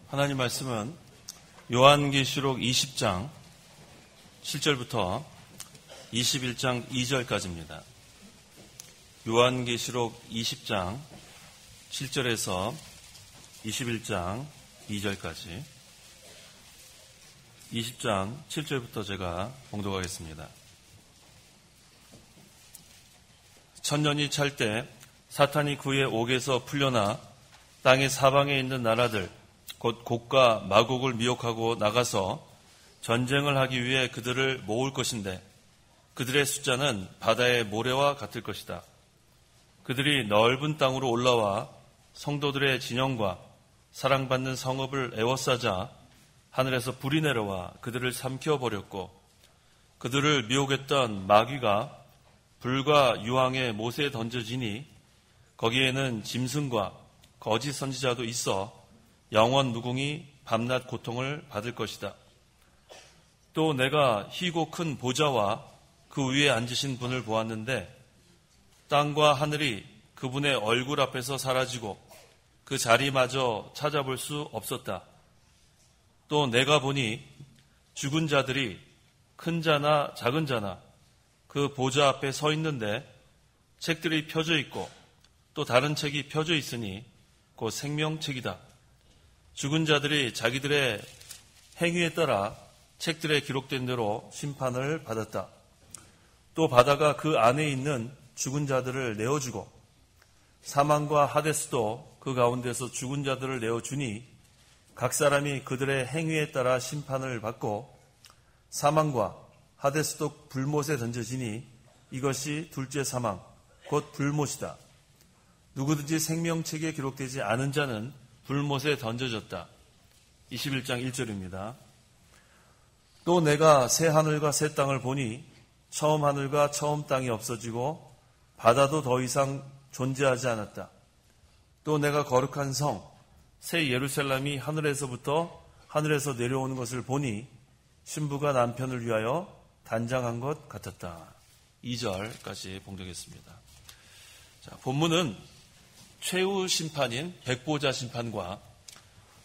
하나님 말씀은 요한계시록 20장 7절부터 21장 2절까지입니다. 요한계시록 20장 7절에서 21장 2절까지 20장 7절부터 제가 봉독하겠습니다. 천년이 찰 때 사탄이 그의 옥에서 풀려나 땅의 사방에 있는 나라들 곧 곡과 마곡을 미혹하고 나가서 전쟁을 하기 위해 그들을 모을 것인데 그들의 숫자는 바다의 모래와 같을 것이다. 그들이 넓은 땅으로 올라와 성도들의 진영과 사랑받는 성읍을 에워싸자 하늘에서 불이 내려와 그들을 삼켜버렸고 그들을 미혹했던 마귀가 불과 유황에 못에 던져지니 거기에는 짐승과 거짓 선지자도 있어 영원 무궁히 밤낮 고통을 받을 것이다. 또 내가 희고 큰 보좌와 그 위에 앉으신 분을 보았는데 땅과 하늘이 그분의 얼굴 앞에서 사라지고 그 자리마저 찾아볼 수 없었다. 또 내가 보니 죽은 자들이 큰 자나 작은 자나 그 보좌 앞에 서 있는데 책들이 펴져 있고 또 다른 책이 펴져 있으니 곧 생명책이다. 죽은 자들이 자기들의 행위에 따라 책들에 기록된 대로 심판을 받았다. 또 바다가 그 안에 있는 죽은 자들을 내어주고 사망과 하데스도 그 가운데서 죽은 자들을 내어주니 각 사람이 그들의 행위에 따라 심판을 받고 사망과 하데스도 불못에 던져지니 이것이 둘째 사망 곧 불못이다. 누구든지 생명책에 기록되지 않은 자는 불못에 던져졌다. 21장 1절입니다. 또 내가 새 하늘과 새 땅을 보니 처음 하늘과 처음 땅이 없어지고 바다도 더 이상 존재하지 않았다. 또 내가 거룩한 성, 새 예루살렘이 하늘에서 내려오는 것을 보니 신부가 남편을 위하여 단장한 것 같았다. 2절까지 봉독했습니다. 자, 본문은 최후 심판인 백보자 심판과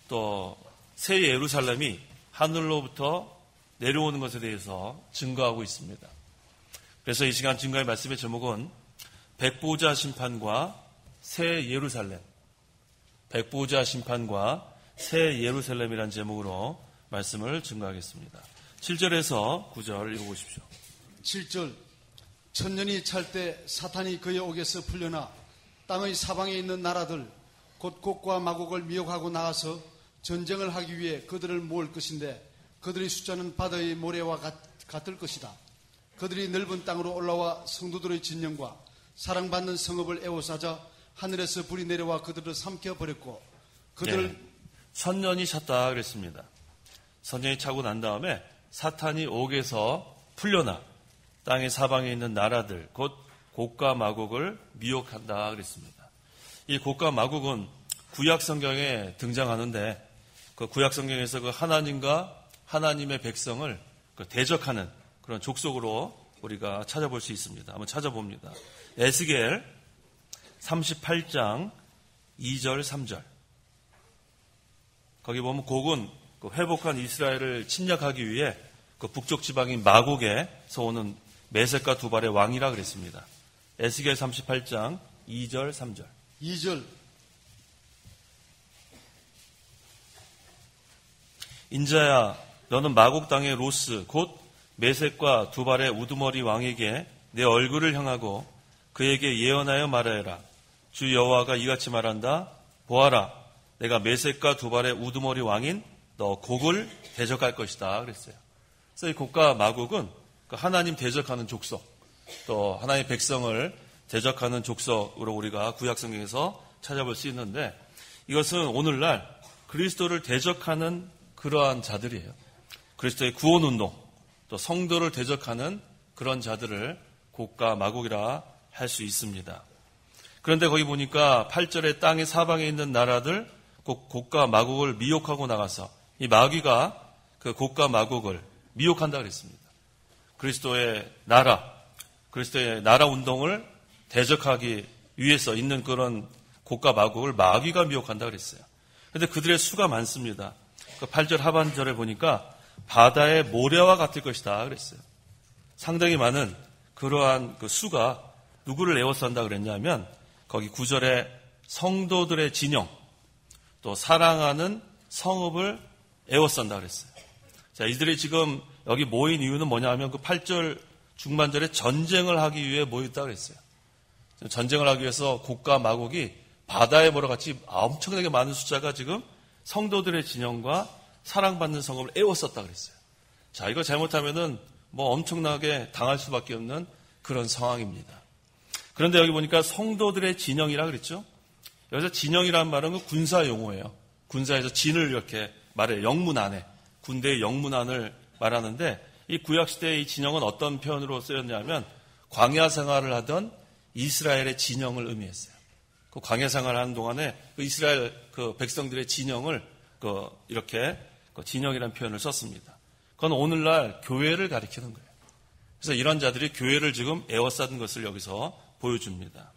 또 새 예루살렘이 하늘로부터 내려오는 것에 대해서 증거하고 있습니다. 그래서 이 시간 증거의 말씀의 제목은 백보자 심판과 새 예루살렘, 백보자 심판과 새 예루살렘이라는 제목으로 말씀을 증거하겠습니다. 7절에서 9절 읽어보십시오. 7절 천년이 찰 때 사탄이 그의 옥에서 풀려나 땅의 사방에 있는 나라들 곧 곡과 마곡을 미혹하고 나가서 전쟁을 하기 위해 그들을 모을 것인데 그들의 숫자는 바다의 모래와 같을 것이다. 그들이 넓은 땅으로 올라와 성도들의 진영과 사랑받는 성읍을 에워싸자 하늘에서 불이 내려와 그들을 삼켜버렸고 그들 천년이 찼다 그랬습니다. 천년이 차고 난 다음에 사탄이 옥에서 풀려나 땅의 사방에 있는 나라들 곧 곡과 마곡을 미혹한다 그랬습니다. 이 곡과 마곡은 구약 성경에 등장하는데 그 구약 성경에서 그 하나님과 하나님의 백성을 대적하는 그런 족속으로 우리가 찾아볼 수 있습니다. 한번 찾아봅니다. 에스겔 38장 2절 3절 거기 보면 곡은 그 회복한 이스라엘을 침략하기 위해 그 북쪽 지방인 마곡에서 오는 메섹과 두발의 왕이라 그랬습니다. 에스겔 38장 2절 3절 2절 인자야 너는 마곡 땅의 로스 곧 메섹과 두발의 우두머리 왕에게 내 얼굴을 향하고 그에게 예언하여 말하여라. 주 여호와가 이같이 말한다. 보아라 내가 메섹과 두발의 우두머리 왕인 너 곡을 대적할 것이다 그랬어요. 그래서 이 곡과 마곡은 하나님 대적하는 족속 또 하나님의 백성을 대적하는 족속으로 우리가 구약 성경에서 찾아볼 수 있는데 이것은 오늘날 그리스도를 대적하는 그러한 자들이에요. 그리스도의 구원운동 또 성도를 대적하는 그런 자들을 곡과 마곡이라 할 수 있습니다. 그런데 거기 보니까 8절에 땅의 사방에 있는 나라들 곡과 마곡을 미혹하고 나가서 이 마귀가 그 곡과 마곡을 미혹한다 그랬습니다. 그리스도의 나라 운동을 대적하기 위해서 있는 그런 곡과 마곡을 마귀가 미혹한다 그랬어요. 그런데 그들의 수가 많습니다. 그 8절 하반절에 보니까 바다의 모래와 같을 것이다 그랬어요. 상당히 많은 그러한 그 수가 누구를 에워싼다 그랬냐면 거기 9절에 성도들의 진영, 또 사랑하는 성읍을 에워싼다 그랬어요. 자, 이들이 지금 여기 모인 이유는 뭐냐면 그 8절 중반절에 전쟁을 하기 위해 모였다 그랬어요. 전쟁을 하기 위해서 곡과 마곡이 바다의 모래 같이 엄청나게 많은 숫자가 지금 성도들의 진영과 사랑받는 성읍을 에워쌌다 그랬어요. 자, 이거 잘못하면은 뭐 엄청나게 당할 수밖에 없는 그런 상황입니다. 그런데 여기 보니까 성도들의 진영이라 그랬죠. 여기서 진영이라는 말은 그 군사 용어예요. 군사에서 진을 이렇게 말해요. 영문 안에. 군대의 영문 안을 말하는데 이 구약시대의 이 진영은 어떤 표현으로 쓰였냐면 광야 생활을 하던 이스라엘의 진영을 의미했어요. 그 광야 생활을 하는 동안에 그 이스라엘 그 백성들의 진영을 이렇게 진영이라는 표현을 썼습니다. 그건 오늘날 교회를 가리키는 거예요. 그래서 이런 자들이 교회를 지금 에워싸는 것을 여기서 보여줍니다.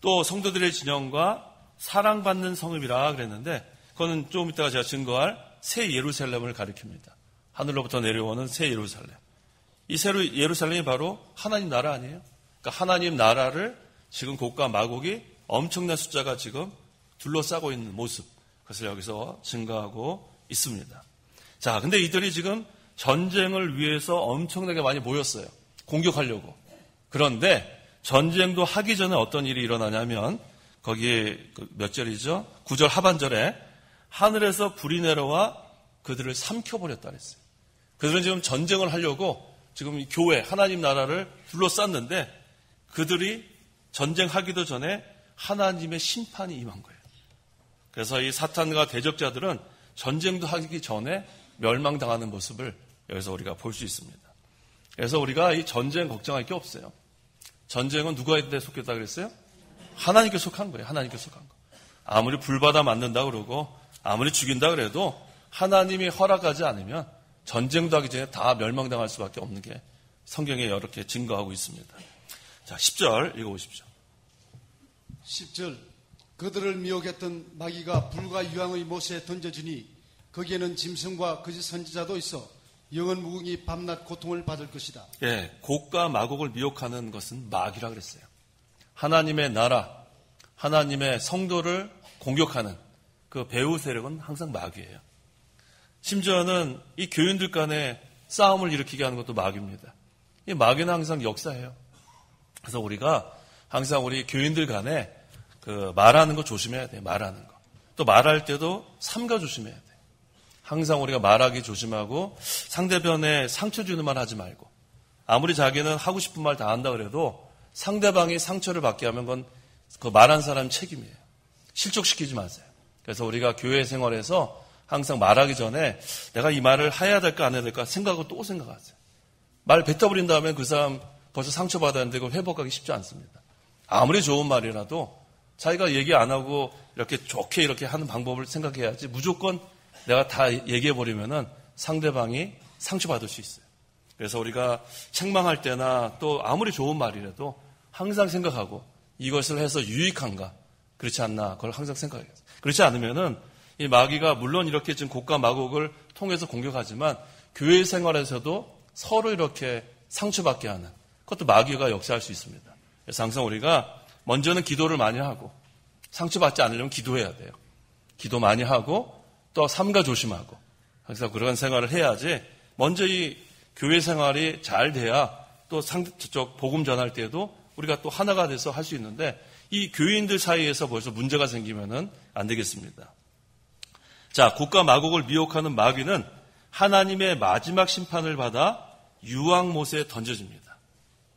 또 성도들의 진영과 사랑받는 성읍이라 그랬는데 그거는 조금 이따가 제가 증거할 새 예루살렘을 가리킵니다. 하늘로부터 내려오는 새 예루살렘. 이 새 예루살렘이 바로 하나님 나라 아니에요? 그러니까 하나님 나라를 지금 곡과 마곡이 엄청난 숫자가 지금 둘러싸고 있는 모습. 그것을 여기서 증거하고 있습니다. 자, 근데 이들이 지금 전쟁을 위해서 엄청나게 많이 모였어요. 공격하려고. 그런데 전쟁도 하기 전에 어떤 일이 일어나냐면 거기에 몇 절이죠? 9절 하반절에 하늘에서 불이 내려와 그들을 삼켜버렸다 그랬어요. 그들은 지금 전쟁을 하려고 지금 이 교회, 하나님 나라를 둘러쌌는데 그들이 전쟁하기도 전에 하나님의 심판이 임한 거예요. 그래서 이 사탄과 대적자들은 전쟁도 하기 전에 멸망당하는 모습을 여기서 우리가 볼 수 있습니다. 그래서 우리가 이 전쟁 걱정할 게 없어요. 전쟁은 누구한테 속했다 그랬어요? 하나님께 속한 거예요. 하나님께 속한 거. 아무리 불받아 맞는다 그러고 아무리 죽인다 그래도 하나님이 허락하지 않으면 전쟁도 하기 전에 다 멸망당할 수밖에 없는 게 성경에 이렇게 증거하고 있습니다. 자, 10절 읽어보십시오. 10절 그들을 미혹했던 마귀가 불과 유황의 못에 던져지니 거기에는 짐승과 거짓 선지자도 있어 영원 무궁히 밤낮 고통을 받을 것이다. 예, 곡과 마곡을 미혹하는 것은 마귀라 그랬어요. 하나님의 나라, 하나님의 성도를 공격하는 그 배후 세력은 항상 마귀예요. 심지어는 이 교인들 간에 싸움을 일으키게 하는 것도 마귀입니다. 이 마귀는 항상 역사예요. 그래서 우리가 항상 우리 교인들 간에 그 말하는 거 조심해야 돼요. 말하는 거. 또 말할 때도 삼가 조심해야 돼요. 항상 우리가 말하기 조심하고 상대편에 상처 주는 말 하지 말고 아무리 자기는 하고 싶은 말 다 한다 그래도 상대방이 상처를 받게 하면 그건 그 말한 사람 책임이에요. 실족시키지 마세요. 그래서 우리가 교회 생활에서 항상 말하기 전에 내가 이 말을 해야 될까 안 해야 될까 생각하고 또 생각하세요. 말 뱉어버린 다음에 그 사람 벌써 상처받았는데 그걸 회복하기 쉽지 않습니다. 아무리 좋은 말이라도 자기가 얘기 안 하고 이렇게 좋게 이렇게 하는 방법을 생각해야지 무조건 내가 다 얘기해버리면은 상대방이 상처받을 수 있어요. 그래서 우리가 책망할 때나 또 아무리 좋은 말이라도 항상 생각하고 이것을 해서 유익한가 그렇지 않나 그걸 항상 생각해요. 그렇지 않으면은 이 마귀가 물론 이렇게 지금 곡과 마곡을 통해서 공격하지만 교회 생활에서도 서로 이렇게 상처받게 하는 그것도 마귀가 역사할 수 있습니다. 그래서 항상 우리가 먼저는 기도를 많이 하고 상처받지 않으려면 기도해야 돼요. 기도 많이 하고 또 삼가 조심하고 항상 그런 생활을 해야지 먼저 이 교회 생활이 잘 돼야 또 저쪽 복음 전할 때도 우리가 또 하나가 돼서 할 수 있는데 이 교인들 사이에서 벌써 문제가 생기면은 안 되겠습니다. 자, 곡과 마곡을 미혹하는 마귀는 하나님의 마지막 심판을 받아 유황못에 던져집니다.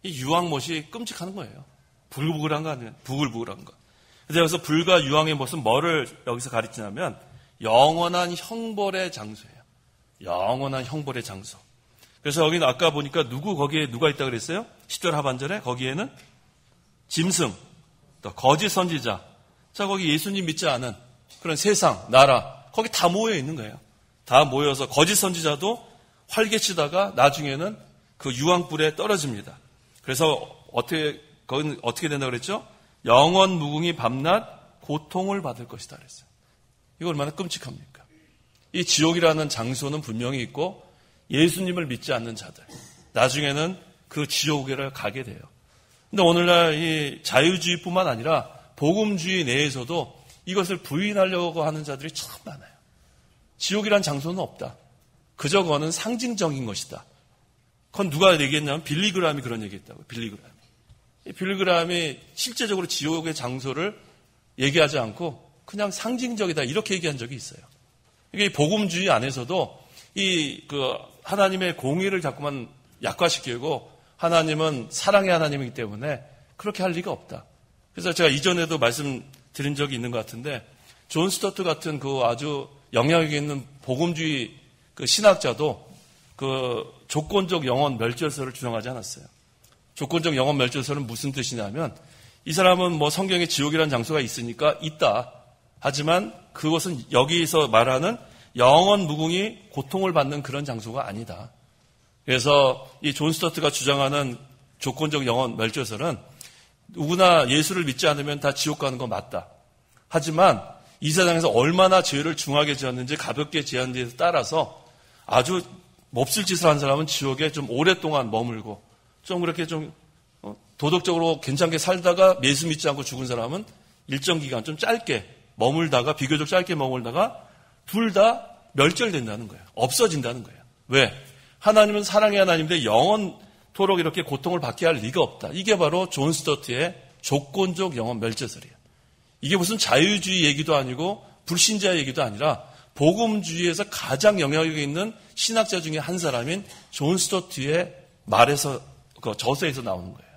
이 유황못이 끔찍한 거예요. 부글부글한 거 아니에요? 부글부글한 거. 그래서 여기서 불과 유황의 못은 뭐를 여기서 가르치냐면 영원한 형벌의 장소예요. 영원한 형벌의 장소. 그래서 여기는 아까 보니까 거기에 누가 있다고 그랬어요? 10절 하반절에 거기에는 짐승, 또 거짓 선지자. 자, 거기 예수님 믿지 않은 그런 세상, 나라, 거기 다 모여 있는 거예요. 다 모여서 거짓 선지자도 활개치다가 나중에는 그 유황불에 떨어집니다. 그래서 거기는 어떻게 된다고 그랬죠? 영원 무궁히 밤낮 고통을 받을 것이다 그랬어요. 이거 얼마나 끔찍합니까? 이 지옥이라는 장소는 분명히 있고 예수님을 믿지 않는 자들, 나중에는 그 지옥에 가게 돼요. 근데 오늘날 이 자유주의뿐만 아니라 복음주의 내에서도 이것을 부인하려고 하는 자들이 참 많아요. 지옥이란 장소는 없다. 그저 그거는 상징적인 것이다. 그건 누가 얘기했냐면 빌리그람이 그런 얘기했다고요. 빌리그람이 실제적으로 지옥의 장소를 얘기하지 않고 그냥 상징적이다 이렇게 얘기한 적이 있어요. 이게 복음주의 안에서도 하나님의 공의를 자꾸만 약화시키고 하나님은 사랑의 하나님이기 때문에 그렇게 할 리가 없다. 그래서 제가 이전에도 말씀드린 적이 있는 것 같은데 존 스토트 같은 그 아주 영향력이 있는 복음주의 그 신학자도 그 조건적 영원 멸절설을 주장하지 않았어요. 조건적 영원 멸절설은 무슨 뜻이냐면 이 사람은 뭐 성경에 지옥이라는 장소가 있으니까 있다. 하지만 그것은 여기서 말하는 영원 무궁히 고통을 받는 그런 장소가 아니다. 그래서 이 존 스토트가 주장하는 조건적 영원 멸절설은 누구나 예수를 믿지 않으면 다 지옥 가는 거 맞다. 하지만 이 세상에서 얼마나 죄를 중하게 지었는지 가볍게 지은 데에 따라서 아주 몹쓸 짓을 한 사람은 지옥에 좀 오랫동안 머물고 좀 그렇게 좀 도덕적으로 괜찮게 살다가 예수 믿지 않고 죽은 사람은 일정 기간 좀 짧게 머물다가 비교적 짧게 머물다가 둘 다 멸절된다는 거예요. 없어진다는 거예요. 왜? 하나님은 사랑의 하나님인데 영원토록 이렇게 고통을 받게 할 리가 없다. 이게 바로 존 스토트의 조건적 영원 멸절설이에요. 이게 무슨 자유주의 얘기도 아니고 불신자 얘기도 아니라 복음주의에서 가장 영향력이 있는 신학자 중에 한 사람인 존 스토트의 말에서 그 저서에서 나오는 거예요.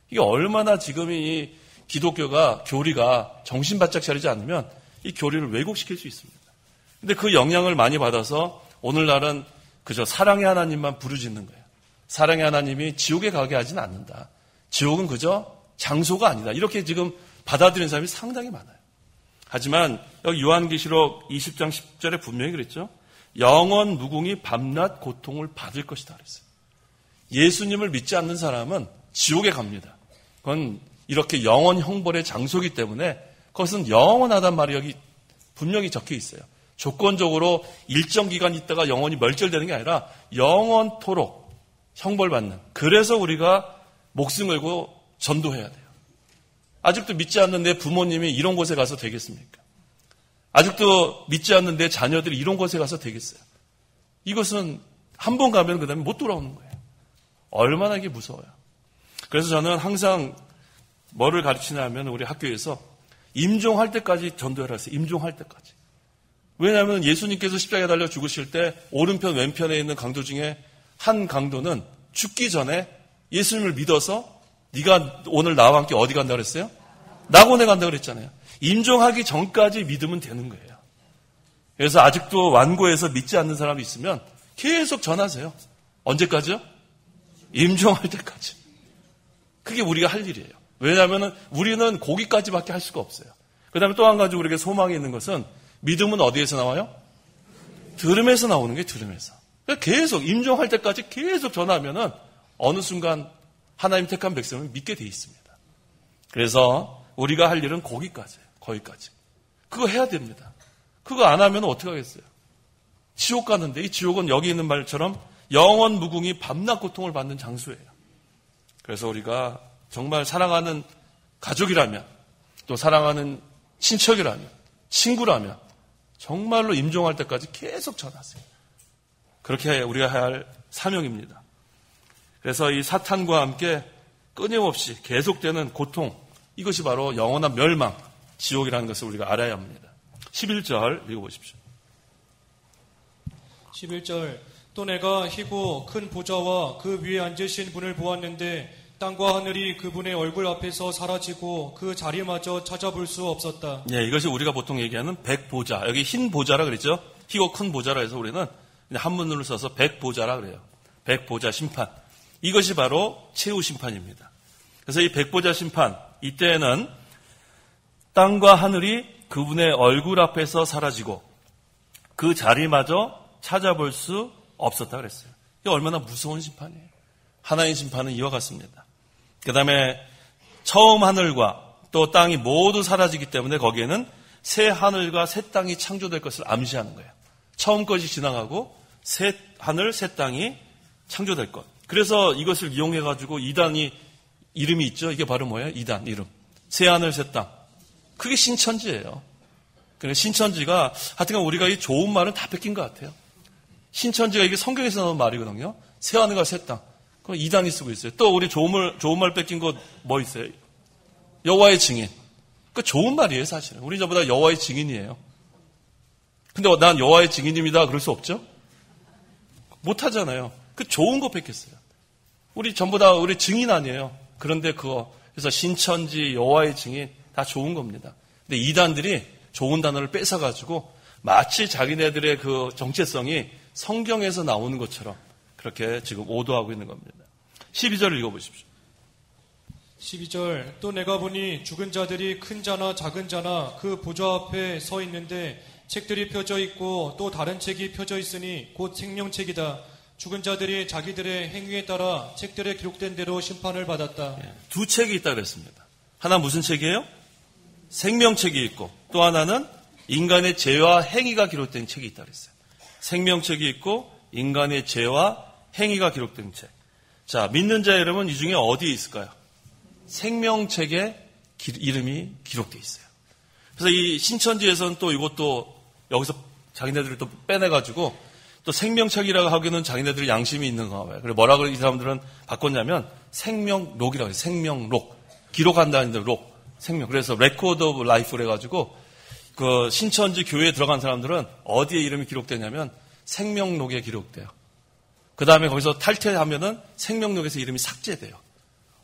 이게 얼마나 지금 이 기독교가 교리가 정신 바짝 차리지 않으면 이 교리를 왜곡시킬 수 있습니다. 근데 그 영향을 많이 받아서 오늘날은 그저 사랑의 하나님만 부르짖는 거예요. 사랑의 하나님이 지옥에 가게 하지는 않는다. 지옥은 그저 장소가 아니다. 이렇게 지금 받아들이는 사람이 상당히 많아요. 하지만 여기 요한계시록 20장 10절에 분명히 그랬죠. 영원 무궁히 밤낮 고통을 받을 것이다 그랬어요. 예수님을 믿지 않는 사람은 지옥에 갑니다. 그건 이렇게 영원 형벌의 장소이기 때문에 그것은 영원하단 말이 여기 분명히 적혀 있어요. 조건적으로 일정 기간 있다가 영원히 멸절되는 게 아니라 영원토록 형벌받는. 그래서 우리가 목숨 걸고 전도해야 돼요. 아직도 믿지 않는 내 부모님이 이런 곳에 가서 되겠습니까? 아직도 믿지 않는 내 자녀들이 이런 곳에 가서 되겠어요? 이것은 한 번 가면 그 다음에 못 돌아오는 거예요. 얼마나 이게 무서워요. 그래서 저는 항상 뭐를 가르치냐면 우리 학교에서 임종할 때까지 전도해라 했어요. 임종할 때까지. 왜냐하면 예수님께서 십자가에 달려 죽으실 때 오른편 왼편에 있는 강도 중에 한 강도는 죽기 전에 예수님을 믿어서 네가 오늘 나와 함께 어디 간다 그랬어요? 낙원에 간다 그랬잖아요. 임종하기 전까지 믿으면 되는 거예요. 그래서 아직도 완고해서 믿지 않는 사람이 있으면 계속 전하세요. 언제까지요? 임종할 때까지. 그게 우리가 할 일이에요. 왜냐하면 우리는 거기까지밖에 할 수가 없어요. 그 다음에 또 한 가지 우리에게 소망이 있는 것은 믿음은 어디에서 나와요? 들음에서 나오는 게 들음에서. 계속 임종할 때까지 계속 전하면은 어느 순간 하나님 택한 백성은 믿게 돼 있습니다. 그래서 우리가 할 일은 거기까지예요. 거기까지. 그거 해야 됩니다. 그거 안 하면 어떻게 하겠어요? 지옥 가는데 이 지옥은 여기 있는 말처럼 영원 무궁히 밤낮 고통을 받는 장소예요. 그래서 우리가 정말 사랑하는 가족이라면 또 사랑하는 친척이라면 친구라면 정말로 임종할 때까지 계속 전하세요. 그렇게 우리가 해야 할 사명입니다. 그래서 이 사탄과 함께 끊임없이 계속되는 고통, 이것이 바로 영원한 멸망, 지옥이라는 것을 우리가 알아야 합니다. 11절 읽어보십시오. 11절 또 내가 희고 큰 보좌와 그 위에 앉으신 분을 보았는데 땅과 하늘이 그분의 얼굴 앞에서 사라지고 그 자리마저 찾아볼 수 없었다. 네, 이것이 우리가 보통 얘기하는 백보좌. 여기 흰 보좌라 그랬죠. 희고 큰 보좌라 해서 우리는 한문으로 써서 백보좌라 그래요. 백보좌 심판. 이것이 바로 최후 심판입니다. 그래서 이 백보좌 심판, 이때에는 땅과 하늘이 그분의 얼굴 앞에서 사라지고 그 자리마저 찾아볼 수 없었다 그랬어요. 이게 얼마나 무서운 심판이에요. 하나님의 심판은 이와 같습니다. 그 다음에 처음 하늘과 또 땅이 모두 사라지기 때문에 거기에는 새 하늘과 새 땅이 창조될 것을 암시하는 거예요. 처음 것이 지나가고 새 하늘, 새 땅이 창조될 것. 그래서 이것을 이용해가지고 이단이 이름이 있죠. 이게 바로 뭐예요? 이단 이름. 새 하늘, 새 땅. 그게 신천지예요. 그러니까 신천지가 하여튼간 우리가 이 좋은 말은 다 뺏긴 것 같아요. 신천지가 이게 성경에서 나온 말이거든요. 새 하늘과 새 땅. 그럼 이단이 쓰고 있어요. 또 우리 좋은 말 뺏긴 거 뭐 있어요? 여호와의 증인. 그 좋은 말이에요, 사실은. 우리 저보다 여호와의 증인이에요. 근데 난 여호와의 증인입니다. 그럴 수 없죠? 못 하잖아요. 그 좋은 거 뺏겼어요. 우리 전부 다 우리 증인 아니에요. 그런데 그래서 신천지, 여호와의 증인 다 좋은 겁니다. 근데 이단들이 좋은 단어를 뺏어가지고 마치 자기네들의 그 정체성이 성경에서 나오는 것처럼 그렇게 지금 오도하고 있는 겁니다. 12절 읽어보십시오. 12절 또 내가 보니 죽은 자들이 큰 자나 작은 자나 그 보좌 앞에 서 있는데 책들이 펴져 있고 또 다른 책이 펴져 있으니 곧 생명책이다. 죽은 자들이 자기들의 행위에 따라 책들에 기록된 대로 심판을 받았다. 두 책이 있다 그랬습니다. 하나 무슨 책이에요? 생명책이 있고 또 하나는 인간의 죄와 행위가 기록된 책이 있다 그랬어요. 생명책이 있고 인간의 죄와 행위가 기록된 책. 자, 믿는 자 여러분 이 중에 어디에 있을까요? 생명책에 이름이 기록되어 있어요. 그래서 이 신천지에서는 또 이것도 여기서 자기네들을 또 빼내가지고 또 생명책이라고 하기에는 자기네들이 양심이 있는가 봐요. 그래서 뭐라고 이 사람들은 바꿨냐면 생명록이라고 해요. 생명록. 기록한다는 데 록. 생명. 그래서 레코드 오브 라이프를 해가지고 그 신천지 교회에 들어간 사람들은 어디에 이름이 기록되냐면 생명록에 기록돼요. 그 다음에 거기서 탈퇴하면은 생명록에서 이름이 삭제돼요.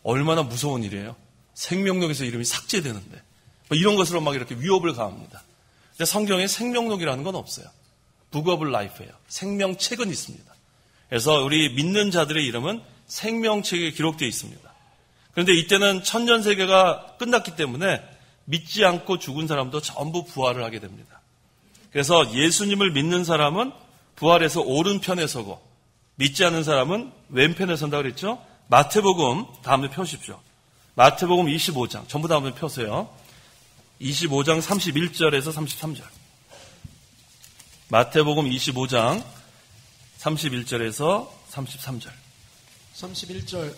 얼마나 무서운 일이에요. 생명록에서 이름이 삭제되는데. 뭐 이런 것으로 막 이렇게 위협을 가합니다. 근데 성경에 생명록이라는 건 없어요. 북 오브 라이프예요. 생명책은 있습니다. 그래서 우리 믿는 자들의 이름은 생명책에 기록되어 있습니다. 그런데 이때는 천년세계가 끝났기 때문에 믿지 않고 죽은 사람도 전부 부활을 하게 됩니다. 그래서 예수님을 믿는 사람은 부활해서 오른편에 서고 믿지 않는 사람은 왼편에 선다 그랬죠? 마태복음 다음에 펴십시오. 마태복음 25장 전부 다 한번 펴세요. 25장 31절에서 33절. 마태복음 25장 31절에서 33절. 31절.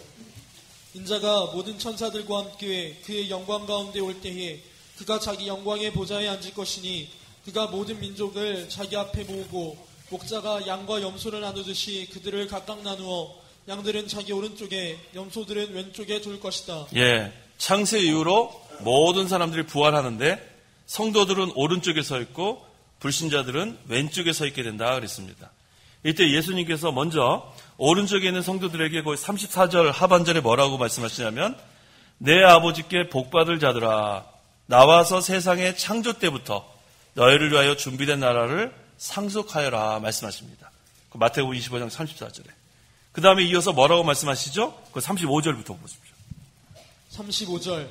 인자가 모든 천사들과 함께 그의 영광 가운데 올 때에 그가 자기 영광의 보좌에 앉을 것이니 그가 모든 민족을 자기 앞에 모으고 목자가 양과 염소를 나누듯이 그들을 각각 나누어 양들은 자기 오른쪽에 염소들은 왼쪽에 둘 것이다. 예, 창세 이후로 모든 사람들이 부활하는데 성도들은 오른쪽에 서 있고 불신자들은 왼쪽에 서 있게 된다 그랬습니다. 이때 예수님께서 먼저 오른쪽에 있는 성도들에게 거의 34절 하반절에 뭐라고 말씀하시냐면 내 아버지께 복받을 자들아 나와서 세상의 창조 때부터 너희를 위하여 준비된 나라를 상속하여라 말씀하십니다. 마태복음 25장 34절에. 그 다음에 이어서 뭐라고 말씀하시죠? 그 35절부터 보십시오. 35절.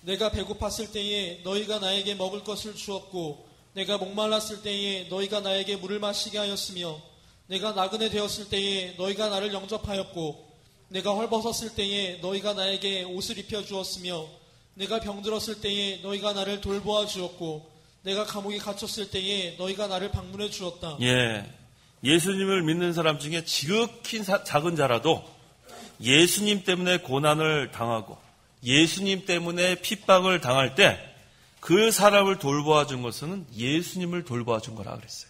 내가 배고팠을 때에 너희가 나에게 먹을 것을 주었고 내가 목말랐을 때에 너희가 나에게 물을 마시게 하였으며 내가 나그네 되었을 때에 너희가 나를 영접하였고 내가 헐벗었을 때에 너희가 나에게 옷을 입혀 주었으며 내가 병들었을 때에 너희가 나를 돌보아 주었고 내가 감옥에 갇혔을 때에 너희가 나를 방문해 주었다. 예, 예수님을 믿는 사람 중에 지극히 작은 자라도 예수님 때문에 고난을 당하고 예수님 때문에 핍박을 당할 때 그 사람을 돌보아 준 것은 예수님을 돌보아 준 거라 그랬어요.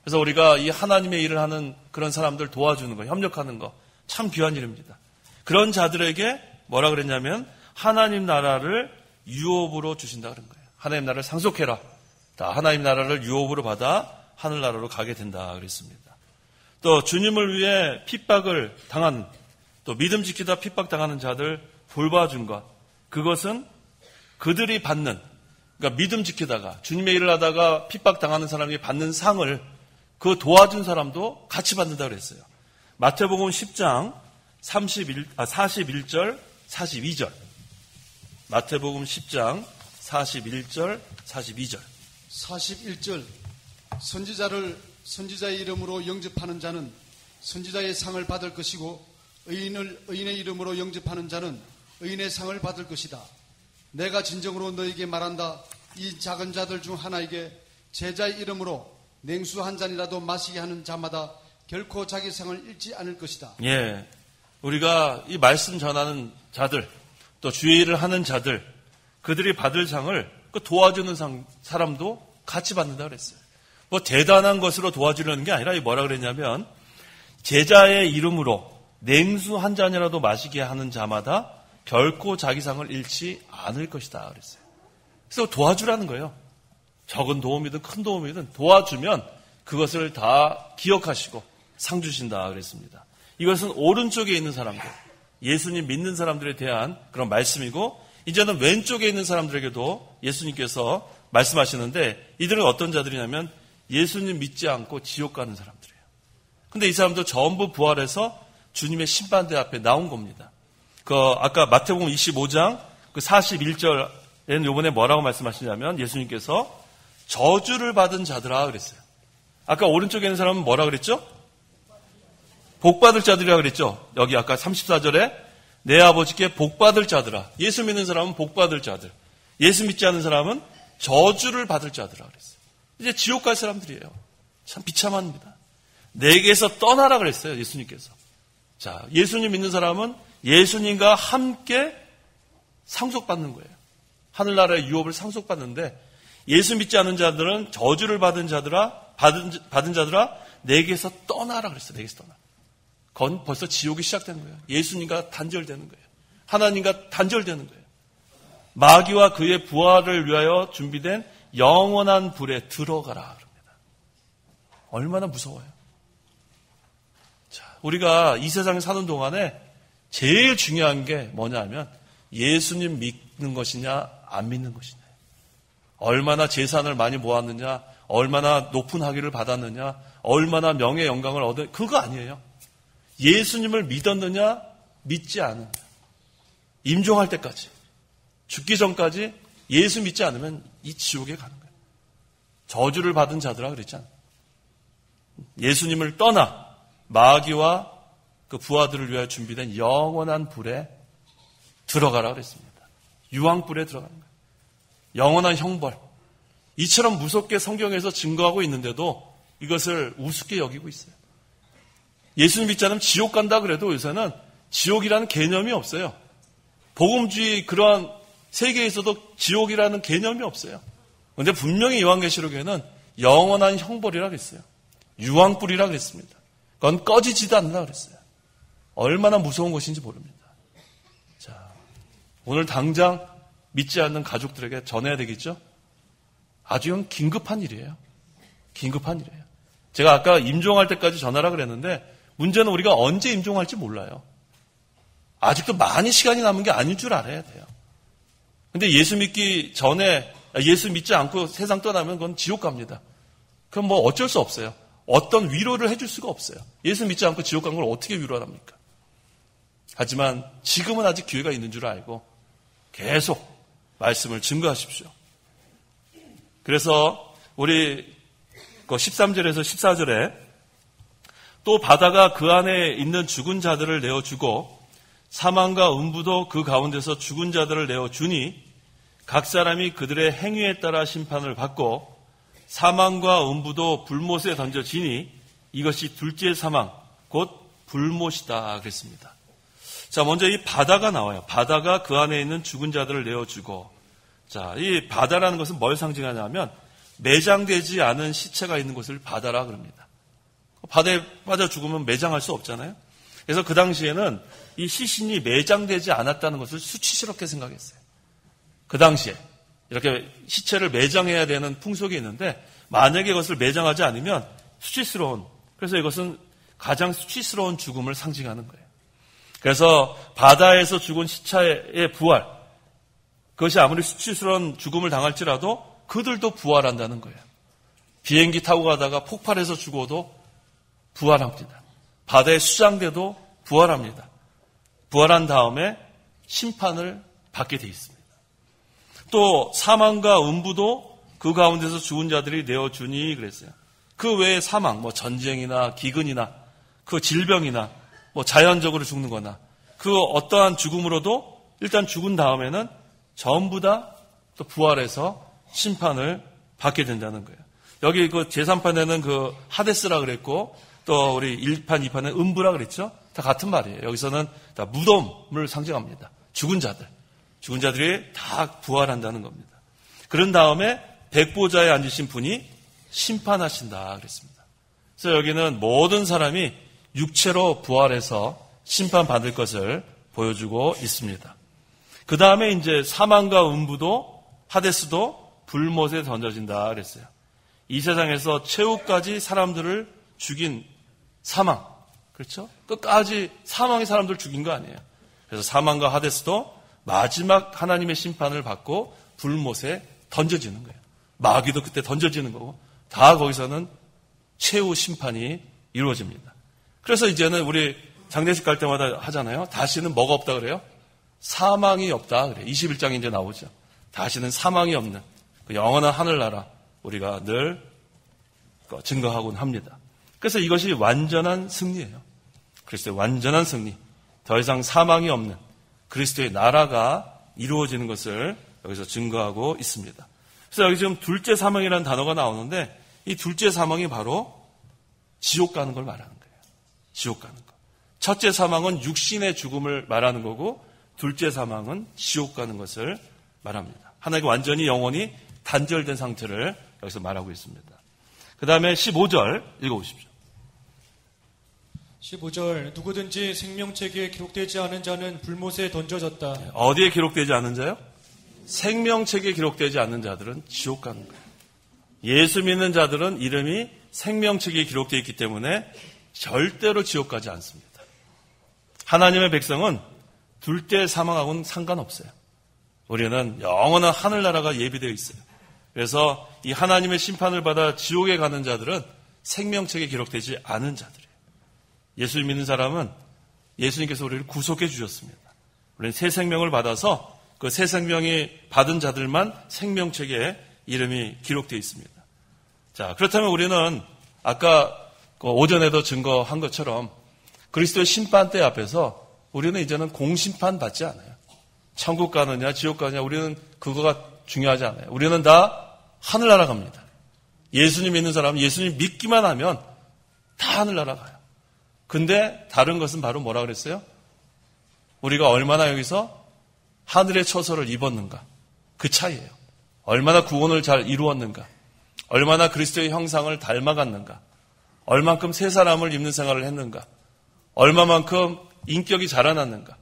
그래서 우리가 이 하나님의 일을 하는 그런 사람들 도와주는 거, 협력하는 거 참 귀한 일입니다. 그런 자들에게 뭐라 그랬냐면 하나님 나라를 유업으로 주신다 그런 거예요. 하나님 나라를 상속해라. 하나님 나라를 유업으로 받아 하늘나라로 가게 된다 그랬습니다. 또 주님을 위해 핍박을 당한 또 믿음 지키다 핍박당하는 자들 돌봐준 것, 그것은 그들이 받는, 그러니까 믿음 지키다가 주님의 일을 하다가 핍박당하는 사람이 받는 상을 그 도와준 사람도 같이 받는다 그랬어요. 마태복음 10장 41절 42절. 마태복음 10장 41절 42절. 41절. 선지자의 이름으로 영접하는 자는 선지자의 상을 받을 것이고 의인의 이름으로 영접하는 자는 의인의 상을 받을 것이다. 내가 진정으로 너에게 말한다. 이 작은 자들 중 하나에게 제자의 이름으로 냉수 한 잔이라도 마시게 하는 자마다 결코 자기 상을 잃지 않을 것이다. 예, 우리가 이 말씀 전하는 자들, 또 주의 일을 하는 자들, 그들이 받을 상을 그 도와주는 사람도 같이 받는다 그랬어요. 뭐 대단한 것으로 도와주려는 게 아니라 뭐라 그랬냐면 제자의 이름으로 냉수 한 잔이라도 마시게 하는 자마다 결코 자기 상을 잃지 않을 것이다 그랬어요. 그래서 도와주라는 거예요. 적은 도움이든 큰 도움이든 도와주면 그것을 다 기억하시고 상 주신다 그랬습니다. 이것은 오른쪽에 있는 사람들, 예수님 믿는 사람들에 대한 그런 말씀이고, 이제는 왼쪽에 있는 사람들에게도 예수님께서 말씀하시는데, 이들은 어떤 자들이냐면 예수님 믿지 않고 지옥 가는 사람들이에요. 근데 이 사람도 전부 부활해서 주님의 심판대 앞에 나온 겁니다. 아까 마태복음 25장 41절에는 요번에 뭐라고 말씀하시냐면 예수님께서 저주를 받은 자들아 그랬어요. 아까 오른쪽에 있는 사람은 뭐라 그랬죠? 복 받을 자들이라 그랬죠. 여기 아까 34절에 내 아버지께 복 받을 자들아. 예수 믿는 사람은 복 받을 자들. 예수 믿지 않는 사람은 저주를 받을 자들아 그랬어요. 이제 지옥 갈 사람들이에요. 참 비참합니다. 내게서 떠나라 그랬어요. 예수님께서. 자, 예수님 믿는 사람은 예수님과 함께 상속받는 거예요. 하늘나라의 유업을 상속받는데, 예수 믿지 않는 자들은 저주를 받은 자들아 내게서 떠나라 그랬어요. 내게서 떠나. 그건 벌써 지옥이 시작된 거예요. 예수님과 단절되는 거예요. 하나님과 단절되는 거예요. 마귀와 그의 부활을 위하여 준비된 영원한 불에 들어가라 그럽니다. 얼마나 무서워요. 자, 우리가 이 세상에 사는 동안에 제일 중요한 게 뭐냐 하면 예수님 믿는 것이냐 안 믿는 것이냐. 얼마나 재산을 많이 모았느냐, 얼마나 높은 학위를 받았느냐, 얼마나 명예 영광을 얻었느냐, 그거 아니에요. 예수님을 믿었느냐 믿지 않느냐. 임종할 때까지, 죽기 전까지 예수 믿지 않으면 이 지옥에 가는 거예요. 저주를 받은 자들아 그랬잖아. 예수님을 떠나 마귀와 그 부하들을 위하여 준비된 영원한 불에 들어가라 그랬습니다. 유황불에 들어가는 거예요. 영원한 형벌. 이처럼 무섭게 성경에서 증거하고 있는데도 이것을 우습게 여기고 있어요. 예수님 믿지 않으면 지옥 간다 그래도 요새는 지옥이라는 개념이 없어요. 복음주의 그러한 세계에서도 지옥이라는 개념이 없어요. 그런데 분명히 요한계시록에는 영원한 형벌이라고 했어요. 유황불이라고 했습니다. 그건 꺼지지도 않는다 그랬어요. 얼마나 무서운 것인지 모릅니다. 자, 오늘 당장 믿지 않는 가족들에게 전해야 되겠죠? 아주 긴급한 일이에요. 긴급한 일이에요. 제가 아까 임종할 때까지 전하라 그랬는데 문제는 우리가 언제 임종할지 몰라요. 아직도 많이 시간이 남은 게 아닐 줄 알아야 돼요. 근데 예수 믿기 전에, 예수 믿지 않고 세상 떠나면 그건 지옥 갑니다. 그럼 뭐 어쩔 수 없어요. 어떤 위로를 해줄 수가 없어요. 예수 믿지 않고 지옥 간 걸 어떻게 위로를 합니까? 하지만 지금은 아직 기회가 있는 줄 알고 계속 말씀을 증거하십시오. 그래서 우리 13절에서 14절에 또 바다가 그 안에 있는 죽은 자들을 내어주고 사망과 음부도 그 가운데서 죽은 자들을 내어주니 각 사람이 그들의 행위에 따라 심판을 받고 사망과 음부도 불못에 던져지니 이것이 둘째 사망 곧 불못이다 그랬습니다. 자, 먼저 이 바다가 나와요. 바다가 그 안에 있는 죽은 자들을 내어주고, 자, 이 바다라는 것은 뭘 상징하냐면 매장되지 않은 시체가 있는 곳을 바다라 그럽니다. 바다에 빠져 죽으면 매장할 수 없잖아요. 그래서 그 당시에는 이 시신이 매장되지 않았다는 것을 수치스럽게 생각했어요. 그 당시에 이렇게 시체를 매장해야 되는 풍속이 있는데 만약에 이것을 매장하지 않으면 수치스러운, 그래서 이것은 가장 수치스러운 죽음을 상징하는 거예요. 그래서 바다에서 죽은 시체의 부활, 그것이 아무리 수치스러운 죽음을 당할지라도 그들도 부활한다는 거예요. 비행기 타고 가다가 폭발해서 죽어도 부활합니다. 바다에 수장돼도 부활합니다. 부활한 다음에 심판을 받게 돼 있습니다. 또 사망과 음부도 그 가운데서 죽은 자들이 내어주니 그랬어요. 그 외에 사망, 뭐 전쟁이나 기근이나 그 질병이나 뭐 자연적으로 죽는 거나 그 어떠한 죽음으로도 일단 죽은 다음에는 전부 다 또 부활해서 심판을 받게 된다는 거예요. 여기 그 제3판에는 그 하데스라 그랬고 또 우리 1판, 2판은 음부라 그랬죠. 다 같은 말이에요. 여기서는 다 무덤을 상징합니다. 죽은 자들이 다 부활한다는 겁니다. 그런 다음에 백보좌에 앉으신 분이 심판하신다 그랬습니다. 그래서 여기는 모든 사람이 육체로 부활해서 심판받을 것을 보여주고 있습니다. 그 다음에 이제 사망과 음부도 하데스도 불못에 던져진다 그랬어요. 이 세상에서 최후까지 사람들을 죽인 사망, 그렇죠? 끝까지 사망의 사람들을 죽인 거 아니에요. 그래서 사망과 하데스도 마지막 하나님의 심판을 받고 불못에 던져지는 거예요. 마귀도 그때 던져지는 거고 다 거기서는 최후 심판이 이루어집니다. 그래서 이제는 우리 장례식 갈 때마다 하잖아요. 다시는 뭐가 없다 그래요? 사망이 없다 그래요. 21장에 이제 나오죠. 다시는 사망이 없는 그 영원한 하늘나라 우리가 늘 증거하곤 합니다. 그래서 이것이 완전한 승리예요. 그리스도의 완전한 승리. 더 이상 사망이 없는 그리스도의 나라가 이루어지는 것을 여기서 증거하고 있습니다. 그래서 여기 지금 둘째 사망이라는 단어가 나오는데 이 둘째 사망이 바로 지옥 가는 걸 말하는 거예요. 지옥 가는 거. 첫째 사망은 육신의 죽음을 말하는 거고 둘째 사망은 지옥 가는 것을 말합니다. 하나님과 완전히 영혼이 단절된 상태를 여기서 말하고 있습니다. 그 다음에 15절 읽어보십시오. 15절 누구든지 생명책에 기록되지 않은 자는 불못에 던져졌다. 어디에 기록되지 않은 자요? 생명책에 기록되지 않는 자들은 지옥 가는 거예요. 예수 믿는 자들은 이름이 생명책에 기록되어 있기 때문에 절대로 지옥 가지 않습니다. 하나님의 백성은 둘째 사망하고는 상관없어요. 우리는 영원한 하늘나라가 예비되어 있어요. 그래서 이 하나님의 심판을 받아 지옥에 가는 자들은 생명책에 기록되지 않은 자들이에요. 예수 믿는 사람은 예수님께서 우리를 구속해 주셨습니다. 우리는 새 생명을 받아서 그 새 생명이 받은 자들만 생명책에 이름이 기록되어 있습니다. 자, 그렇다면 우리는 아까 오전에도 증거한 것처럼 그리스도의 심판대 앞에서 우리는 이제는 공심판 받지 않아요. 천국 가느냐 지옥 가느냐 우리는 그거가 중요하지 않아요. 우리는 다 하늘나라 갑니다. 예수님 믿는 사람은 예수님 믿기만 하면 다 하늘나라 가요. 근데 다른 것은 바로 뭐라 그랬어요? 우리가 얼마나 여기서 하늘의 처소를 입었는가. 그 차이예요. 얼마나 구원을 잘 이루었는가. 얼마나 그리스도의 형상을 닮아갔는가. 얼만큼 새 사람을 입는 생활을 했는가. 얼마만큼 인격이 자라났는가.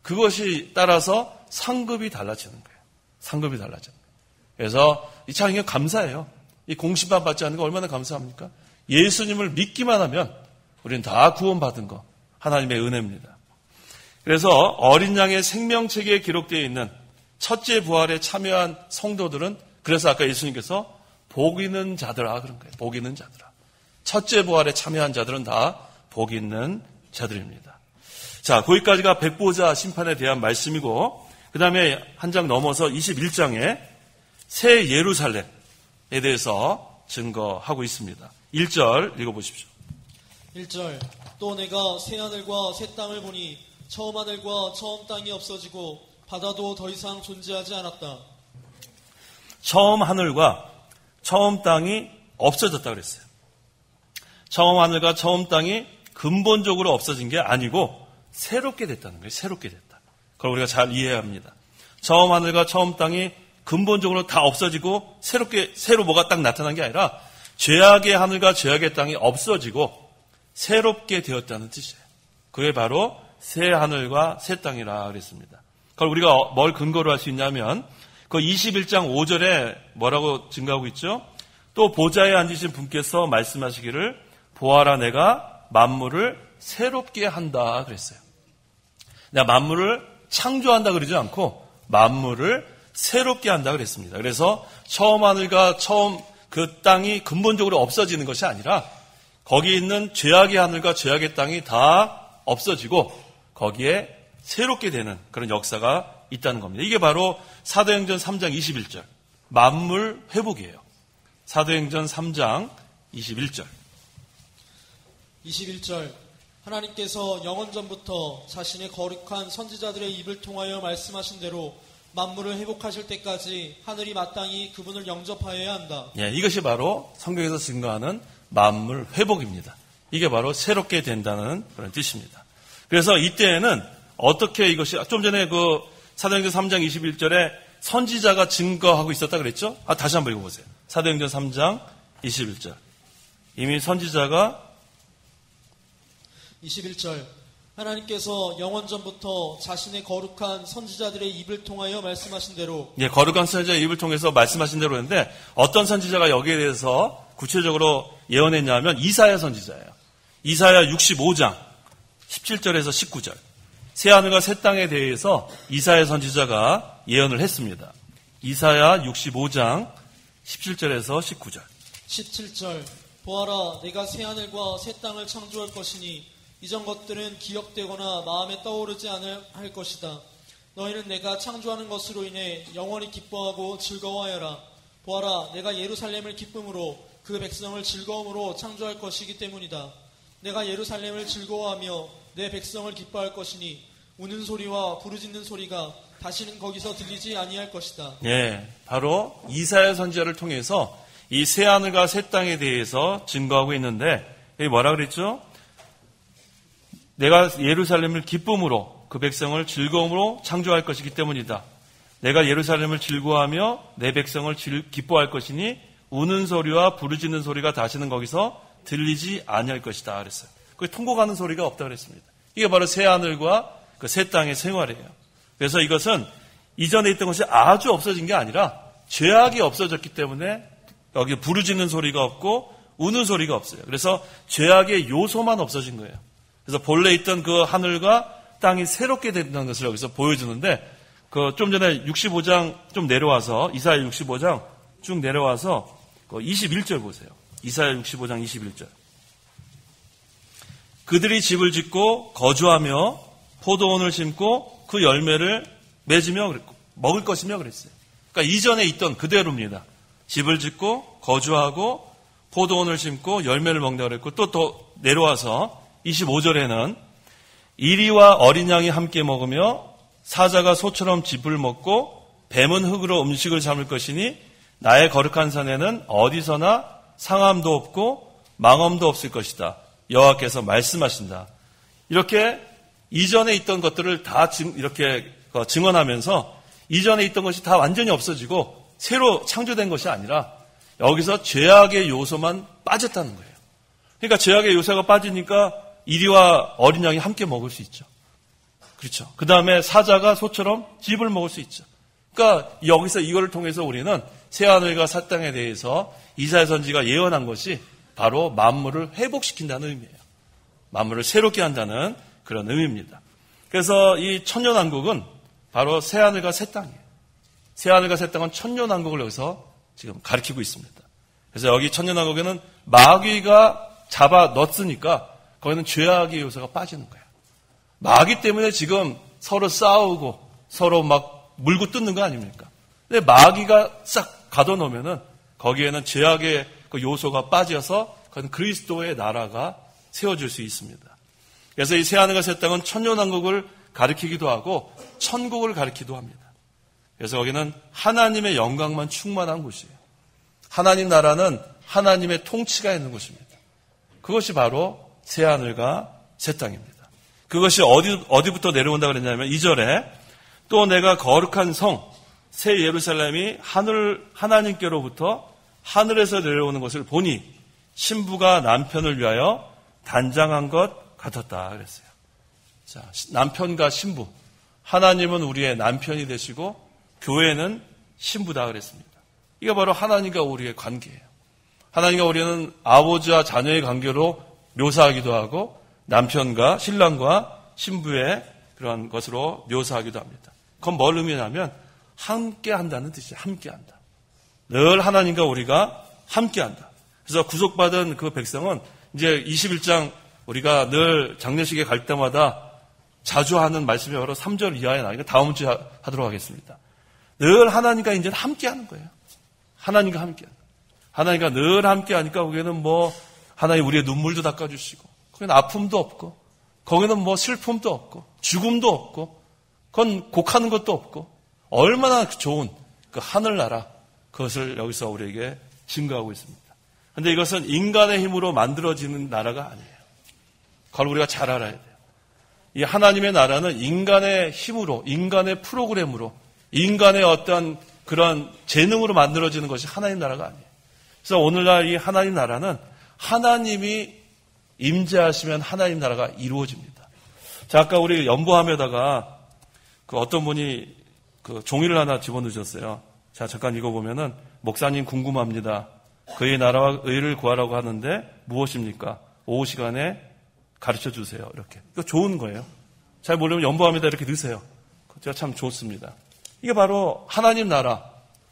그것이 따라서 상급이 달라지는 거예요. 상급이 달라지는 거예요. 그래서 이 참 이게 감사해요. 이 공심판 받지 않는 거 얼마나 감사합니까? 예수님을 믿기만 하면 우리는 다 구원받은 거 하나님의 은혜입니다. 그래서 어린 양의 생명책에 기록되어 있는 첫째 부활에 참여한 성도들은 그래서 아까 예수님께서 복 있는 자들아 그런 거예요. 복 있는 자들아. 첫째 부활에 참여한 자들은 다 복 있는 자들입니다. 자, 거기까지가 백보자 심판에 대한 말씀이고 그 다음에 한 장 넘어서 21장에 새 예루살렘에 대해서 증거하고 있습니다. 1절 읽어보십시오. 1절 또 내가 새 하늘과 새 땅을 보니 처음 하늘과 처음 땅이 없어지고 바다도 더 이상 존재하지 않았다. 처음 하늘과 처음 땅이 없어졌다 그랬어요. 처음 하늘과 처음 땅이 근본적으로 없어진 게 아니고 새롭게 됐다는 거예요. 새롭게 됐다. 그걸 우리가 잘 이해해야 합니다. 처음 하늘과 처음 땅이 근본적으로 다 없어지고 새로 뭐가 딱 나타난 게 아니라 죄악의 하늘과 죄악의 땅이 없어지고 새롭게 되었다는 뜻이에요. 그게 바로 새 하늘과 새 땅이라 그랬습니다. 그걸 우리가 뭘 근거로 할 수 있냐면 그 21장 5절에 뭐라고 증거하고 있죠? 또 보좌에 앉으신 분께서 말씀하시기를 보아라 내가 만물을 새롭게 한다 그랬어요. 내가 만물을 창조한다 그러지 않고 만물을 새롭게 한다 그랬습니다. 그래서 처음 하늘과 처음 그 땅이 근본적으로 없어지는 것이 아니라 거기 있는 죄악의 하늘과 죄악의 땅이 다 없어지고 거기에 새롭게 되는 그런 역사가 있다는 겁니다. 이게 바로 사도행전 3장 21절 만물 회복이에요. 사도행전 3장 21절 21절 하나님께서 영원전부터 자신의 거룩한 선지자들의 입을 통하여 말씀하신 대로 만물을 회복하실 때까지 하늘이 마땅히 그분을 영접하여야 한다. 예, 이것이 바로 성경에서 증거하는 만물 회복입니다. 이게 바로 새롭게 된다는 그런 뜻입니다. 그래서 이때에는 어떻게 이것이 좀 전에 그 사도행전 3장 21절에 선지자가 증거하고 있었다 그랬죠? 다시 한번 읽어보세요. 사도행전 3장 21절. 이미 선지자가 21절 하나님께서 영원전부터 자신의 거룩한 선지자들의 입을 통하여 말씀하신 대로 예, 거룩한 선지자의 입을 통해서 말씀하신 대로 했는데 어떤 선지자가 여기에 대해서 구체적으로 예언했냐면 이사야 선지자예요. 이사야 65장 17절에서 19절. 새하늘과 새 땅에 대해서 이사야 선지자가 예언을 했습니다. 이사야 65장 17절에서 19절. 17절 보아라 내가 새하늘과 새 땅을 창조할 것이니 이전 것들은 기억되거나 마음에 떠오르지 않을 할 것이다. 너희는 내가 창조하는 것으로 인해 영원히 기뻐하고 즐거워하여라. 보아라 내가 예루살렘을 기쁨으로 그 백성을 즐거움으로 창조할 것이기 때문이다. 내가 예루살렘을 즐거워하며 내 백성을 기뻐할 것이니 우는 소리와 부르짖는 소리가 다시는 거기서 들리지 아니할 것이다. 예, 바로 이사야 선지자를 통해서 이 새하늘과 새 땅에 대해서 증거하고 있는데 여기 뭐라 그랬죠? 내가 예루살렘을 기쁨으로 그 백성을 즐거움으로 창조할 것이기 때문이다. 내가 예루살렘을 즐거워하며 내 백성을 기뻐할 것이니 우는 소리와 부르짖는 소리가 다시는 거기서 들리지 아니할 것이다 그랬어요. 거기 통곡하는 소리가 없다 그랬습니다. 이게 바로 새하늘과 그 새 땅의 생활이에요. 그래서 이것은 이전에 있던 것이 아주 없어진 게 아니라 죄악이 없어졌기 때문에 여기 부르짖는 소리가 없고 우는 소리가 없어요. 그래서 죄악의 요소만 없어진 거예요. 그래서 본래 있던 그 하늘과 땅이 새롭게 된다는 것을 여기서 보여주는데 그 좀 전에 65장 좀 내려와서 이사야 65장 쭉 내려와서 그 21절 보세요. 이사야 65장 21절. 그들이 집을 짓고 거주하며 포도원을 심고 그 열매를 맺으며 그랬고 먹을 것이며 그랬어요. 그러니까 이전에 있던 그대로입니다. 집을 짓고 거주하고 포도원을 심고 열매를 먹는다고 그랬고 또 더 내려와서 25절에는 이리와 어린 양이 함께 먹으며 사자가 소처럼 짚을 먹고 뱀은 흙으로 음식을 삼을 것이니 나의 거룩한 산에는 어디서나 상함도 없고 망함도 없을 것이다. 여호와께서 말씀하신다. 이렇게 이전에 있던 것들을 다 이렇게 증언하면서 이전에 있던 것이 다 완전히 없어지고 새로 창조된 것이 아니라 여기서 죄악의 요소만 빠졌다는 거예요. 그러니까 죄악의 요소가 빠지니까 이리와 어린 양이 함께 먹을 수 있죠. 그렇죠. 그 다음에 사자가 소처럼 짚을 먹을 수 있죠. 그러니까 여기서 이거를 통해서 우리는 새하늘과 새 땅에 대해서 이사야 선지가 예언한 것이 바로 만물을 회복시킨다는 의미예요. 만물을 새롭게 한다는 그런 의미입니다. 그래서 이 천년왕국은 바로 새하늘과 새 땅이에요. 새하늘과 새 땅은 천년왕국을 여기서 지금 가리키고 있습니다. 그래서 여기 천년왕국에는 마귀가 잡아 넣었으니까 거기는 죄악의 요소가 빠지는 거예요. 마귀 때문에 지금 서로 싸우고 서로 막 물고 뜯는 거 아닙니까? 근데 마귀가 싹 가둬놓으면은 거기에는 죄악의 그 요소가 빠져서 그건 그리스도의 나라가 세워질 수 있습니다. 그래서 이 새하늘과 새 땅은 천년왕국을 가리키기도 하고 천국을 가리키기도 합니다. 그래서 거기는 하나님의 영광만 충만한 곳이에요. 하나님 나라는 하나님의 통치가 있는 곳입니다. 그것이 바로 새하늘과 새 땅입니다. 그것이 어디부터 내려온다고 그랬냐면 2절에 또 내가 거룩한 성 새 예루살렘이 하나님께로부터 하늘에서 내려오는 것을 보니 신부가 남편을 위하여 단장한 것 같았다 그랬어요. 자, 남편과 신부. 하나님은 우리의 남편이 되시고 교회는 신부다 그랬습니다. 이게 바로 하나님과 우리의 관계예요. 하나님과 우리는 아버지와 자녀의 관계로 묘사하기도 하고 남편과 신랑과 신부의 그런 것으로 묘사하기도 합니다. 그건 뭘 의미하냐면 함께 한다는 뜻이에요. 함께 한다. 늘 하나님과 우리가 함께 한다. 그래서 구속받은 그 백성은 이제 21장 우리가 늘 장례식에 갈 때마다 자주 하는 말씀이 바로 3절 이하에 나니까 다음 주에 하도록 하겠습니다. 늘 하나님과 이제 함께 하는 거예요. 하나님과 함께 한다. 하나님과 늘 함께 하니까 거기에는 뭐 하나님 우리의 눈물도 닦아주시고 거기는 아픔도 없고 거기는 뭐 슬픔도 없고 죽음도 없고 그건 곡하는 것도 없고 얼마나 좋은 그 하늘나라, 그것을 여기서 우리에게 증거하고 있습니다. 그런데 이것은 인간의 힘으로 만들어지는 나라가 아니에요. 그걸 우리가 잘 알아야 돼요. 이 하나님의 나라는 인간의 힘으로, 인간의 프로그램으로, 인간의 어떤 그런 재능으로 만들어지는 것이 하나님 나라가 아니에요. 그래서 오늘날 이 하나님 나라는 하나님이 임재하시면 하나님 나라가 이루어집니다. 자, 아까 우리 연보함에다가 그 어떤 분이 그 종이를 하나 집어넣으셨어요. 자, 잠깐 읽어보면은, 목사님 궁금합니다. 그의 나라와 의를 구하라고 하는데 무엇입니까? 오후 시간에 가르쳐 주세요. 이렇게. 이거 좋은 거예요. 잘 모르면 연보함에다 이렇게 넣으세요. 그거 참 좋습니다. 이게 바로 하나님 나라,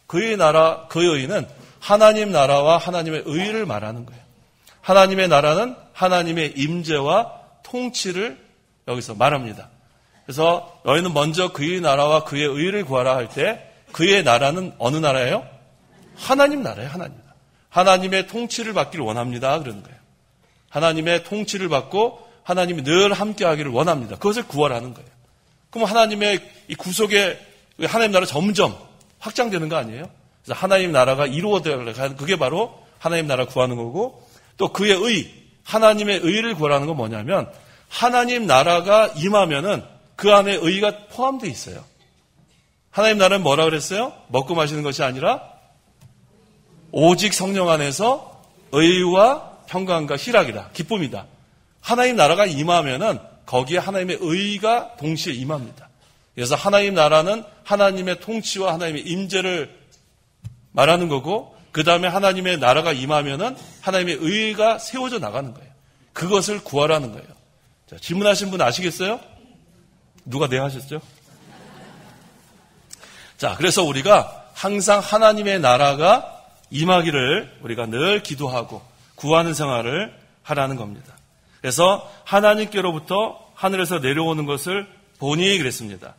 그의 나라, 그의 의는 하나님 나라와 하나님의 의를 말하는 거예요. 하나님의 나라는 하나님의 임재와 통치를 여기서 말합니다. 그래서 너희는 먼저 그의 나라와 그의 의를 구하라 할 때 그의 나라는 어느 나라예요? 하나님 나라예요. 하나님 나라. 하나님의 통치를 받기를 원합니다. 그러는 거예요. 하나님의 통치를 받고 하나님이 늘 함께하기를 원합니다. 그것을 구하라는 거예요. 그럼 하나님의 이 구속의 하나님 나라 점점 확장되는 거 아니에요? 그래서 하나님 나라가 이루어져야 그게 바로 하나님 나라 구하는 거고, 또 그의 의, 하나님의 의를 구하라는 건 뭐냐면 하나님 나라가 임하면은 그 안에 의가 포함되어 있어요. 하나님 나라는 뭐라 그랬어요? 먹고 마시는 것이 아니라 오직 성령 안에서 의와 평강과 희락이다. 기쁨이다. 하나님 나라가 임하면은 거기에 하나님의 의가 동시에 임합니다. 그래서 하나님 나라는 하나님의 통치와 하나님의 임재를 말하는 거고, 그 다음에 하나님의 나라가 임하면은 하나님의 의가 세워져 나가는 거예요. 그것을 구하라는 거예요. 자, 질문하신 분 아시겠어요? 누가 네 하셨죠? 자, 그래서 우리가 항상 하나님의 나라가 임하기를 우리가 늘 기도하고 구하는 생활을 하라는 겁니다. 그래서 하나님께로부터 하늘에서 내려오는 것을 보니 그랬습니다.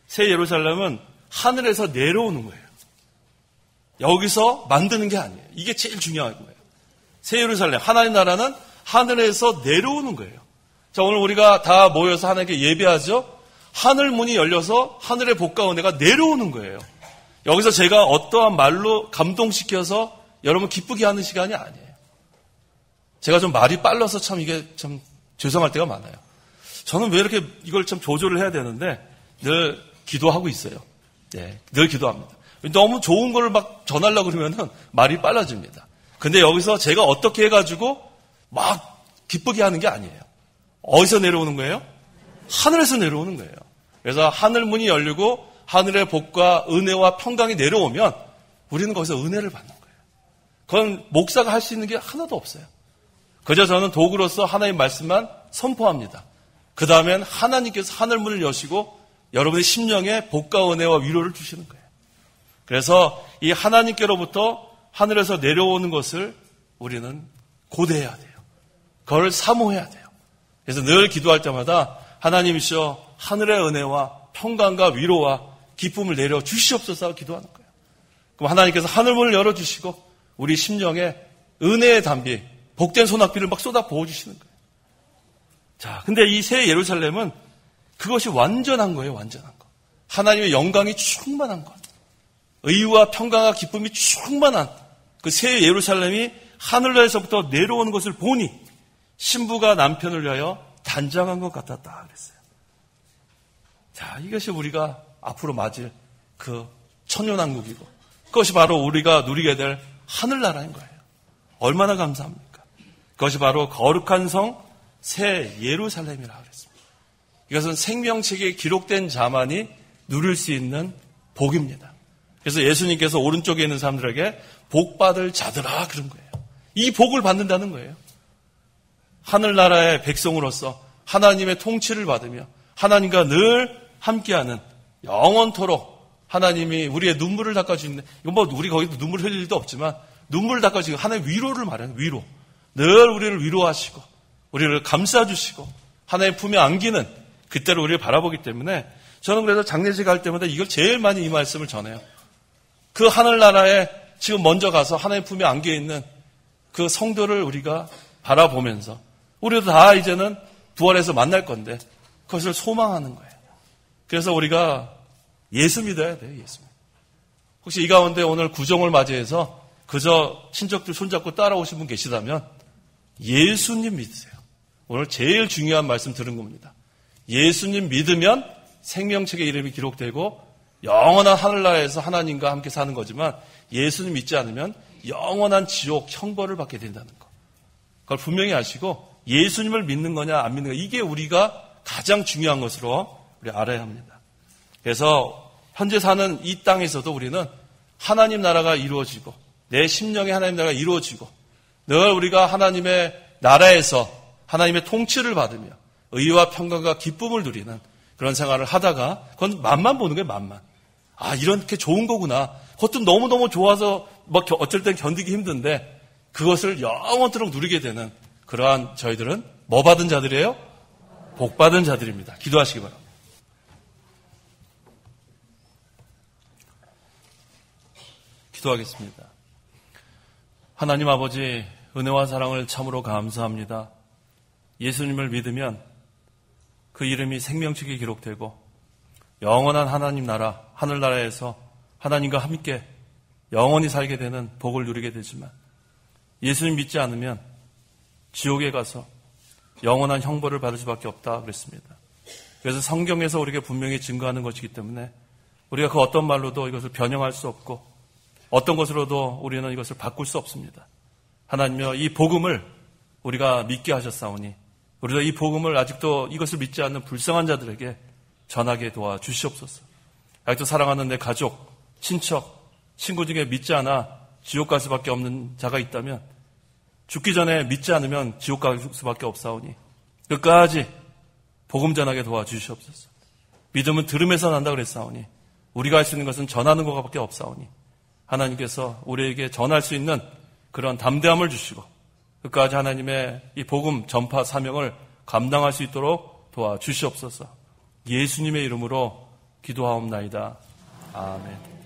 새 예루살렘은 하늘에서 내려오는 거예요. 여기서 만드는 게 아니에요. 이게 제일 중요한 거예요. 새 예루살렘, 하나님 나라는 하늘에서 내려오는 거예요. 자, 오늘 우리가 다 모여서 하나님께 예배하죠? 하늘 문이 열려서 하늘의 복과 은혜가 내려오는 거예요. 여기서 제가 어떠한 말로 감동시켜서 여러분 기쁘게 하는 시간이 아니에요. 제가 좀 말이 빨라서 참 이게 참 죄송할 때가 많아요. 저는 왜 이렇게 이걸 참 조절을 해야 되는데 늘 기도하고 있어요. 네, 늘 기도합니다. 너무 좋은 걸 막 전하려고 그러면은 말이 빨라집니다. 근데 여기서 제가 어떻게 해가지고 막 기쁘게 하는 게 아니에요. 어디서 내려오는 거예요? 하늘에서 내려오는 거예요. 그래서 하늘 문이 열리고 하늘의 복과 은혜와 평강이 내려오면 우리는 거기서 은혜를 받는 거예요. 그건 목사가 할 수 있는 게 하나도 없어요. 그저 저는 도구로서 하나님의 말씀만 선포합니다. 그 다음엔 하나님께서 하늘 문을 여시고 여러분의 심령에 복과 은혜와 위로를 주시는 거예요. 그래서 이 하나님께로부터 하늘에서 내려오는 것을 우리는 고대해야 돼요. 그걸 사모해야 돼요. 그래서 늘 기도할 때마다 하나님이시여 하늘의 은혜와 평강과 위로와 기쁨을 내려 주시옵소서 기도하는 거예요. 그럼 하나님께서 하늘문을 열어주시고 우리 심령에 은혜의 담비, 복된 소낙비를 막 쏟아 부어주시는 거예요. 자, 근데 이 새 예루살렘은 그것이 완전한 거예요. 완전한 거. 하나님의 영광이 충만한 것. 의와 평강과 기쁨이 충만한 그 새 예루살렘이 하늘에서부터 내려오는 것을 보니 신부가 남편을 위하여 단장한 것 같았다 그랬어요. 자, 이것이 우리가 앞으로 맞을 그 천년왕국이고 그것이 바로 우리가 누리게 될 하늘나라인 거예요. 얼마나 감사합니까? 그것이 바로 거룩한 성 새 예루살렘이라 그랬습니다. 이것은 생명책에 기록된 자만이 누릴 수 있는 복입니다. 그래서 예수님께서 오른쪽에 있는 사람들에게 복받을 자들아 그런 거예요. 이 복을 받는다는 거예요. 하늘나라의 백성으로서 하나님의 통치를 받으며 하나님과 늘 함께하는 영원토록 하나님이 우리의 눈물을 닦아주시는, 이건 뭐 우리 거기도 눈물 흘릴 일도 없지만 눈물을 닦아주시고 하나님의 위로를 말하는 위로. 늘 우리를 위로하시고 우리를 감싸주시고 하나님의 품에 안기는 그때를 우리를 바라보기 때문에 저는 그래서 장례식 할 때마다 이걸 제일 많이 이 말씀을 전해요. 그 하늘나라에 지금 먼저 가서 하나님의 품에 안겨있는 그 성도를 우리가 바라보면서 우리도 다 이제는 부활해서 만날 건데 그것을 소망하는 거예요. 그래서 우리가 예수 믿어야 돼요. 예수. 혹시 이 가운데 오늘 구정을 맞이해서 그저 친척들 손잡고 따라오신 분 계시다면 예수님 믿으세요. 오늘 제일 중요한 말씀 들은 겁니다. 예수님 믿으면 생명책의 이름이 기록되고 영원한 하늘나라에서 하나님과 함께 사는 거지만 예수님 믿지 않으면 영원한 지옥 형벌을 받게 된다는 거. 그걸 분명히 아시고 예수님을 믿는 거냐 안 믿는 거냐 이게 우리가 가장 중요한 것으로 우리 알아야 합니다. 그래서 현재 사는 이 땅에서도 우리는 하나님 나라가 이루어지고 내 심령에 하나님 나라가 이루어지고 늘 우리가 하나님의 나라에서 하나님의 통치를 받으며 의와 평강과 기쁨을 누리는 그런 생활을 하다가 그건 맛만 보는 거예요. 맛만. 아 이렇게 좋은 거구나. 그것도 너무너무 좋아서 뭐 어쩔 땐 견디기 힘든데 그것을 영원토록 누리게 되는 그러한 저희들은 뭐 받은 자들이에요? 복 받은 자들입니다. 기도하시기 바랍니다. 기도하겠습니다. 하나님 아버지 은혜와 사랑을 참으로 감사합니다. 예수님을 믿으면 그 이름이 생명책에 기록되고 영원한 하나님 나라 하늘나라에서 하나님과 함께 영원히 살게 되는 복을 누리게 되지만 예수님 믿지 않으면 지옥에 가서 영원한 형벌을 받을 수밖에 없다 그랬습니다. 그래서 성경에서 우리에게 분명히 증거하는 것이기 때문에 우리가 그 어떤 말로도 이것을 변형할 수 없고 어떤 것으로도 우리는 이것을 바꿀 수 없습니다. 하나님이여 이 복음을 우리가 믿게 하셨사오니 우리도 이 복음을 아직도 이것을 믿지 않는 불쌍한 자들에게 전하게 도와주시옵소서. 아직도 사랑하는 내 가족, 친척, 친구 중에 믿지 않아 지옥 갈 수밖에 없는 자가 있다면 죽기 전에 믿지 않으면 지옥 갈 수밖에 없사오니 끝까지 복음 전하게 도와주시옵소서. 믿음은 들음에서 난다 그랬사오니 우리가 할 수 있는 것은 전하는 것밖에 없사오니 하나님께서 우리에게 전할 수 있는 그런 담대함을 주시고 끝까지 하나님의 이 복음 전파 사명을 감당할 수 있도록 도와주시옵소서. 예수님의 이름으로 기도하옵나이다. 아멘.